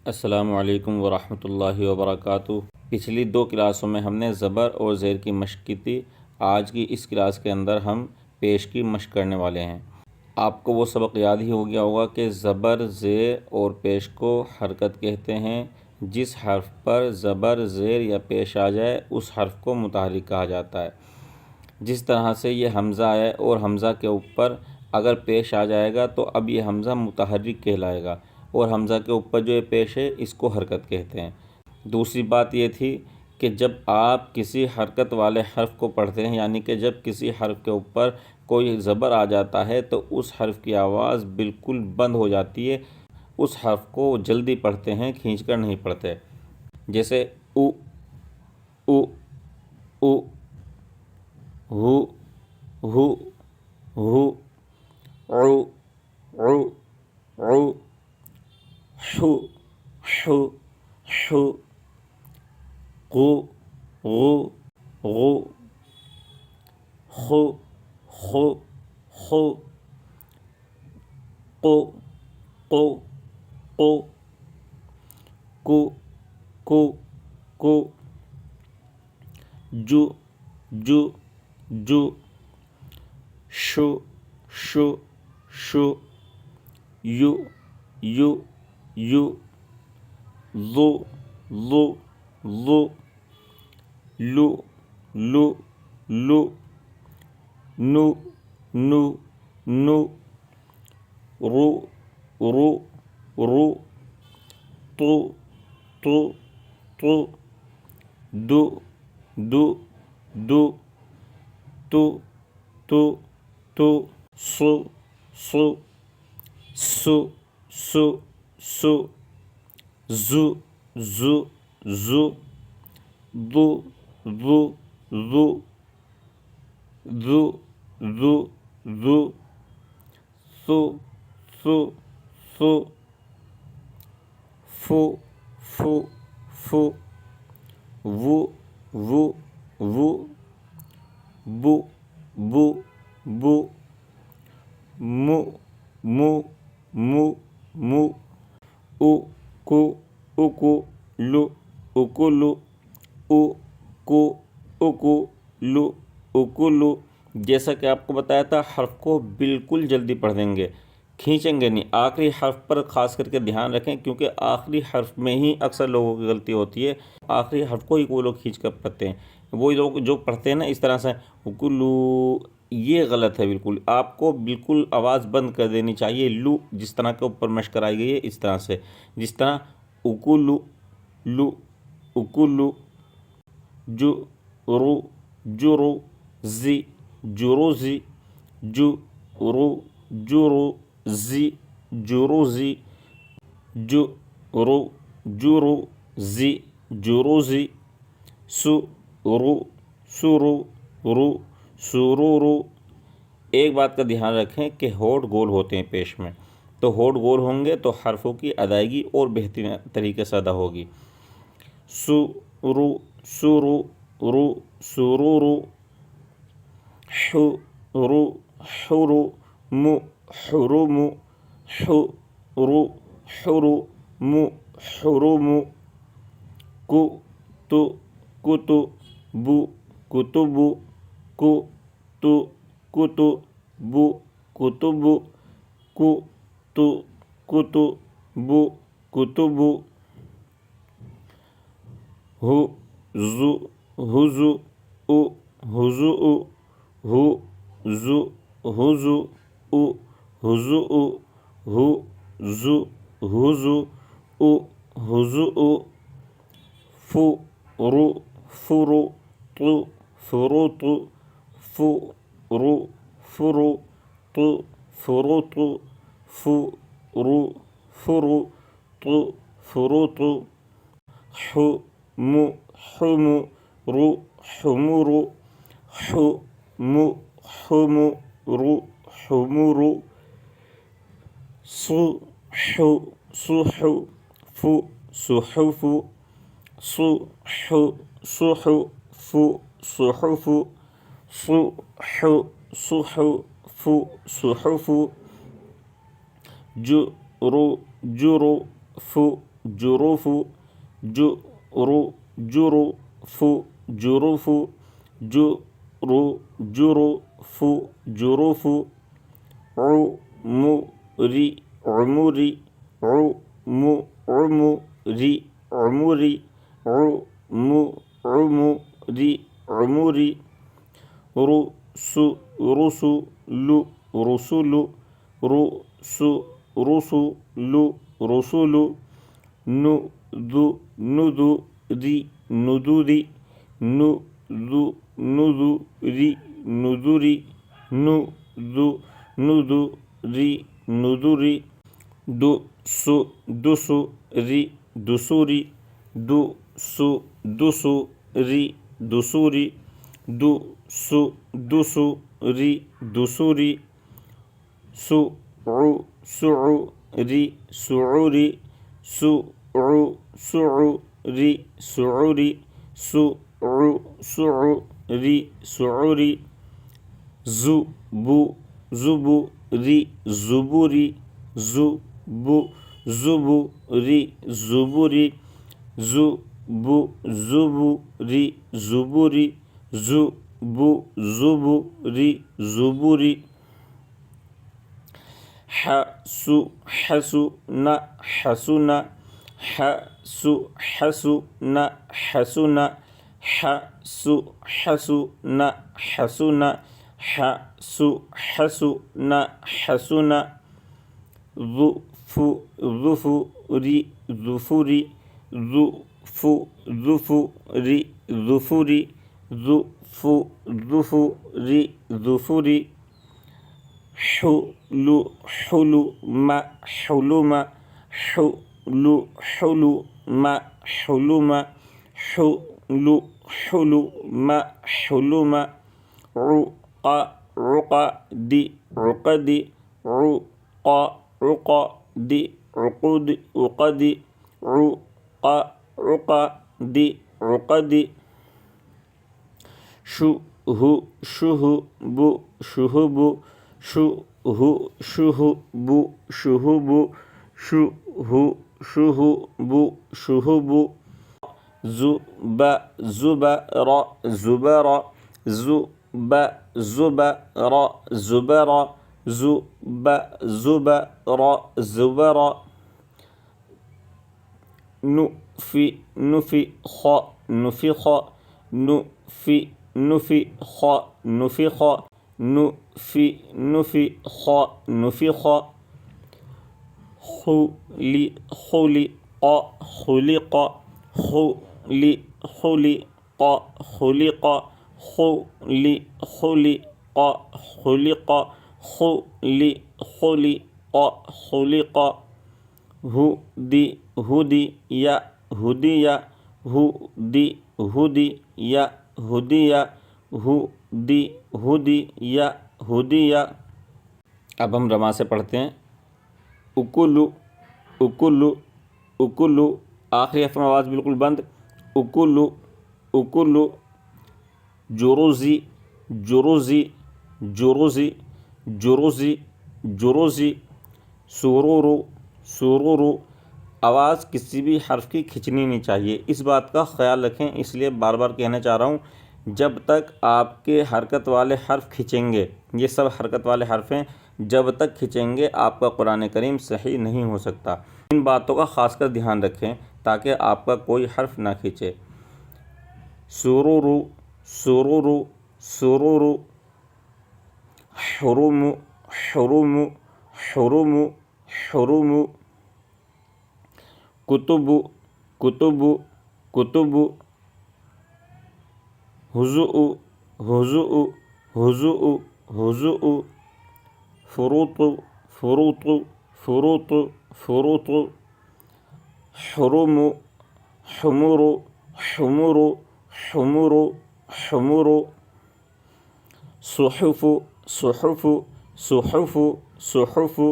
अस्सलामु अलैकुम वरहमतुल्लाहि वबरकातुहू। पिछली 2 क्लासों में हमने ज़बर और ज़ेर की मश्क की थी। आज की इस क्लास के अंदर हम पेश की मश्क करने वाले हैं। आपको वो सबक याद ही हो गया होगा कि ज़बर, ज़ेर और पेश को हरकत कहते हैं। जिस हर्फ पर ज़बर, ज़ेर या पेश आ जाए उस हर्फ को मुतहर्रिक कहा जाता है। जिस तरह से ये हमज़ा है और हमज़ा के ऊपर अगर पेश आ जाएगा तो अब ये हमज़ा मुतहर्रिक कहलाएगा और हमज़ा के ऊपर जो ये पेश है इसको हरकत कहते हैं। दूसरी बात ये थी कि जब आप किसी हरकत वाले हर्फ को पढ़ते हैं, यानी कि जब किसी हर्फ के ऊपर कोई ज़बर आ जाता है तो उस हर्फ की आवाज़ बिल्कुल बंद हो जाती है। उस हर्फ को जल्दी पढ़ते हैं, खींचकर नहीं पढ़ते। जैसे उ, उ, उ, हु, हु, हु, उ, उ, उ, हु, हु, हु, गु, गु, गु, खु, खु, खु, qu, qu, qu, ku, ku, ku, ju, ju, ju, shu, shu, shu, yu, yu, yu, lu, lu, lu, lu, lu, lu, nu, nu, nu, ru, ru, ru, tu, tu, tu, du, du, du, tu, tu, tu, su, su, su, su, su, zu, zu, zu, du, du, du, du, du, du, su, su, su, fu, fu, fu, vu, vu, vu, bu, bu, bu, mu, mu, mu, mu, u, ku, uku, lu, ukulu, u, ku, उकु, लु, उकुलु। जैसा कि आपको बताया था, हर्फ को बिल्कुल जल्दी पढ़ देंगे, खींचेंगे नहीं। आखिरी हर्फ पर ख़ास करके ध्यान रखें, क्योंकि आखिरी हर्फ में ही अक्सर लोगों की गलती होती है। आखिरी हर्फ को ही वो लोग खींच कर पढ़ते हैं। वो लोग जो पढ़ते हैं ना इस तरह से उकुलु, ये गलत है बिल्कुल। आपको बिल्कुल आवाज़ बंद कर देनी चाहिए। लू जिस तरह के ऊपर मश्क कराई गई है इस तरह से, जिस तरह उकुलु, लु, उकुलु, जु, रू, जुरु, ज़ी, जुरुज़ी, जु, रू, जुरु, ज़ी, जुरुज़ी, जु, रू, जुरु, ज़ी, जुरुज़ी, सु, रू, सुरु, रू, सुरुरु। एक बात का ध्यान रखें कि होठ गोल होते हैं पेश में, तो होठ गोल होंगे तो हर्फों की अदायगी और बेहतरीन तरीके से अदा होगी। सु, रू, सुरु, रू, सुरुरु, हु, रू, हुरु, मु, हुरुमु, हु, रू, हुरु, मु, हुरुमु, कु, तु, कुतु, बु, कुतुबु, कु, तु, कुतु, बु, कुतुबु, कु, तु, कुतु, बु, कुतुबु, हु, जु, हुजु, उ, हुजुउ, हु, जु, हुजु, उ, हुजुउ, हु, जु, हुजु, उ, हुजुउ, फु, रु, फुरु, तु, फुरुतु, फु, रु, फुरु, तु, फुरुतु, फु, रु, फुरु, तु, फुरुतु, हु, मु, हुमु, रु, हुमुरु, हु, मु, हुमु, रु, हुमुरु, सु, हु, सुहु, फु, सुहुफु, सु, हु, सुहु, फु, सुहुफु, सु, हु, सुहु, फु, सुहुफु, जु, रु, जुरु, फु, जुरूफ़ु जुरु जुरूफ़ु जुरूफ़ु जुरु जुरूफ़ु जुरूफ़ु उमुरी उमुरी उमुरी उमुरी उमुरी उमुरी रुसुलु रुसुलु रुसुलु रुसुलु नुदुरी नुदुरी नुदुरी नुदुरी नुदुरी नुदुरी दुसुरी दुसुरी दुसुरी दुसुरी दुसुरी दुसुरी सुउरी सुउरी सुउरी सुउरी सुउरी सुउरी जुबुरी जुबुरी जुबुरी जुबुरी जुबुरी जुबुरी जुबुरी जुबुरी हसुना हसुना हसुना हसुना हसुना हसुना हसुना हसुना ज़ुफ़ुरी ज़ुफ़ुरी ज़ुफ़ुरी ज़ुफ़ुरी ज़ुफ़ुरी ज़ुफ़ुरी हुलुमा हुलुमा हुलुमा हुलुमा हुलुमा हुलुमा उक़दी उक़दी उक़दी उक़दी उक़दी उक़दी उक़दी शुहुबु शुहुबु शुहुबु शुहुबु शुहुबु शुहुबु ज़ुबरा ज़ुबरा ज़ुबरा ज़ुबरा ज़ुबरा ज़ुबरा नुफ़िख़ नुफ़िख़ नुफ़िख़ नुफ़िख़ नुफ़िख़ नुफ़िख़ خُلِقَ خُلِقَ خُلِقَ خُلِقَ خُلِقَ خُلِقَ هُدِيَ هُدِيَ هُدِيَ अब हम रमा से पढ़ते हैं। उकुलु उकुलु उकुलु, आखिरी हर्फ में आवाज़ बिल्कुल बंद। उकुलु उकुलु, जुरुज़ी जुरुज़ी जुरुज़ी जुरुज़ी जुरुज़ी, सुरूरु सुरूरु। आवाज़ किसी भी हर्फ की खिंचनी नहीं चाहिए, इस बात का ख्याल रखें। इसलिए बार बार कहना चाह रहा हूँ, जब तक आपके हरकत वाले हर्फ खिंचेंगे, ये सब हरकत वाले हर्फ हैं, जब तक खिंचेंगे आपका कुरान करीम सही नहीं हो सकता। इन बातों का खासकर ध्यान रखें ताकि आपका कोई हर्फ ना खिंचे। सुरूरु सुरूरु सुरूरु, हुरुमु हुरुमु हुरुमु हुरुमु, कुतुबु कुतुबु कुतुबु, हुज़ुउ हुज़ुउ हुज़ुउ हुज़ुउ, फुरूतु फुरूतु फुरूतु फुरूतु, हुरुमु हुमुरु हुमुरु हुमुरु हुमुरु, सुहुफ़ु सुहुफ़ु सुहुफ़ु सुहुफ़ु,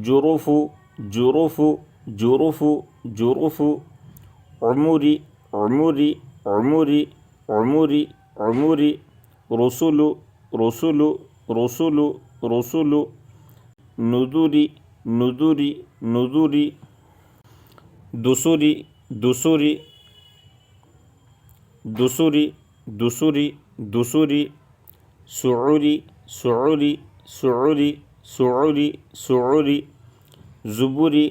जुरूफ़ु जुरूफ़ु जुरूफ़ु जुरूफ़ु, उमुरी उमुरी उमुरी उमुरी उमुरी, रुसुलु रुसुलु रुसुलु रुसुलु, नुदुरी नुदुरी नुदुरी, दुसुरी दुसुरी दुसुरी दुसुरी दुसुरी सुऊरी सुऊरी सुऊरी सुऊरी सुऊरी ज़ुबुरी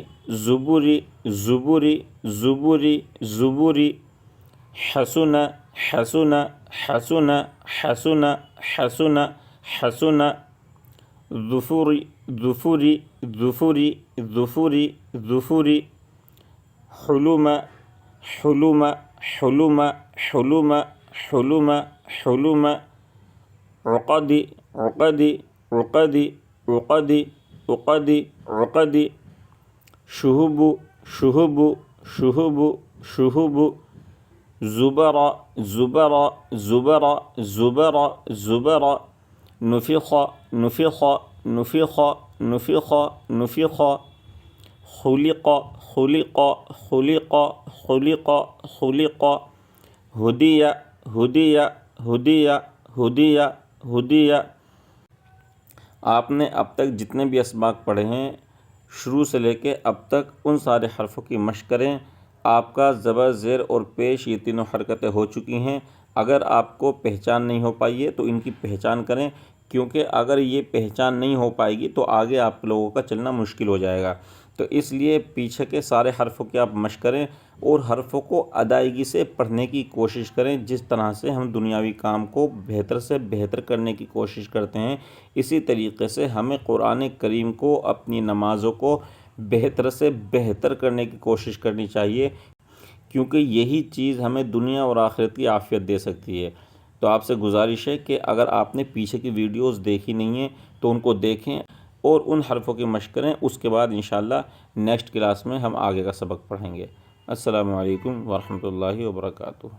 ज़ुबुरी ज़ुबुरी ज़ुबुरी ज़ुबुरी हसुना हसुना हसुना हसुना हसुना हसुना ज़ुफुरी ज़ुफुरी ज़ुफुरी ज़ुफुरी ज़ुफुरी हुलुमा हुलुमा हुलुमा हुलुमा हुलुमा हुलुमा उक़दी उक़दी उक़दी उक़दी उक़दी उक़दी शुहुबु शुहुबु शुहुबु शुहुबु ज़ुबरा ज़ुबरा ज़ुबरा ज़ुबरा ज़ुबरा नुफ़िख़ नुफ़िख़ नुफ़िख़ नुफ़िख़ नुफ़िख़ खुलिक़ खुलिक़ खुलिक़ खुलिक़ खुलिक़ हुदिया हुदिया हुदिया हुदिया हुदिया। आपने अब तक जितने भी अस्बाक पढ़े हैं शुरू से लेके अब तक उन सारे हरफ़ों की मश्क करें। आपका ज़बर ज़ेर और पेश ये तीनों हरकतें हो चुकी हैं। अगर आपको पहचान नहीं हो पाई है तो इनकी पहचान करें, क्योंकि अगर ये पहचान नहीं हो पाएगी तो आगे आप लोगों का चलना मुश्किल हो जाएगा। तो इसलिए पीछे के सारे हरफ़ों की आप मश्क करें और हरफ़ों को अदायगी से पढ़ने की कोशिश करें। जिस तरह से हम दुनियावी काम को बेहतर से बेहतर करने की कोशिश करते हैं, इसी तरीक़े से हमें कुरान करीम को, अपनी नमाज़ों को बेहतर से बेहतर करने की कोशिश करनी चाहिए, क्योंकि यही चीज़ हमें दुनिया और आखिरत की आफ़ियत दे सकती है। तो आपसे गुजारिश है कि अगर आपने पीछे की वीडियोस देखी नहीं हैं तो उनको देखें और उन हरफ़ों की मश्क करें। उसके बाद इंशाअल्लाह नेक्स्ट क्लास में हम आगे का सबक पढ़ेंगे। अस्सलामु अलैकुम व रहमतुल्लाहि व बरकातुहू।